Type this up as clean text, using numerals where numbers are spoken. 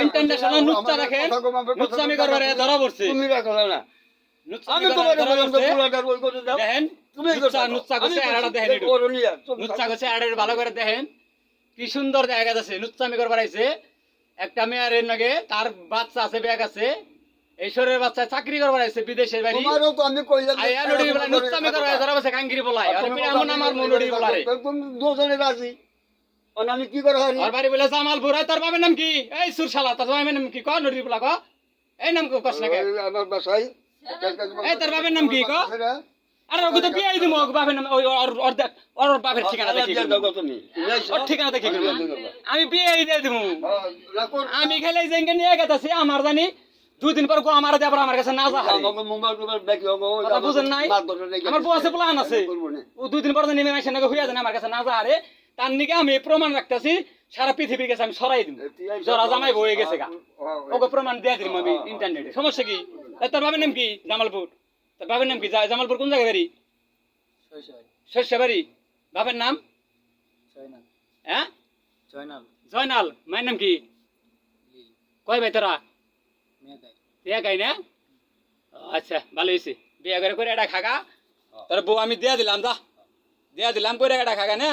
international নুচ্চা দেখেন নুচ্চামি করবারে ধরা পড়ছে তুমি রাখো না নুচ্চামি আমি তোমার ধরা পড়ছে পুরাটার ওই করে দাও দেখেন তুমি নুচ্চা করছে আড়াটা দেখেন একটু নুচ্চা করছে আড়াটা ভালো করে দেখেন কি সুন্দর দেখা যাচ্ছে নুচ্চামি করবার আইছে একটা মেয়ের নাকি তার বাচ্চা আছে ব্যাগ আছে এই শহরের বাচ্চা চাকরি করবার আইছে বিদেশের বাড়ি তোমারও তো আমি কইলাম আয়া নড়ি বলা নুচ্চামি করবার ধরা বসে কাঙ্গিরি বলাই আর পিড়া এমন আমার মন নড়ি বলারে তুমি দুজনে রাজি আর আমি কি করে হারি আর বাড়ি বলে জামালপুর তোর বাবার নাম কি এই সুরশালা তোর বাবার নাম কি ক নড়ি বলা ক এই নাম কস না কে আমার বাসায় এই তোর বাবার নাম কি ক আরে ওকে তো বিয়ে দিমু বাবার নাম ওই ওর বাবার ঠিকানা দেখি তুমি ওর ঠিকানা দেখি আমি বিয়ে দিয়ে দিমু আমি খেলে যেঙ্গে নিয়ে গেতাছি আমার জানি দুদিন পর গো আমার দেবার আমার কাছে না যা হারে কথা বুঝেন নাই আমার বউ আছে প্লান আছে ও দুদিন পর জানি মাইছে নাকি হইয়া জানি আমার কাছে না যা হারে তার নিকে আমি প্রমাণ রাখতাছি সারা পৃথিবীর কাছে আমি সরাই দিমু জরা জামাই বয়ে গেছে গা ওকে প্রমাণ দিয়ে দিম আমি ইন্টারনেটে সমস্যা কি তোর বাবার নাম কি জামালপুর তোর বাবার নাম কি জামালপুর কোন জায়গায় বাড়ি শস্যবাড়ি বাবার নাম হ্যাঁ জয়নাল মায়ের নাম কি কয় ভাই তোরা বিয়া গাই না আচ্ছা ভালো হয়েছে বিয়া করে এটা খাগা তোর বউ আমি দিয়া দিলাম যা দিয়া দিলাম করে এটা খাগা না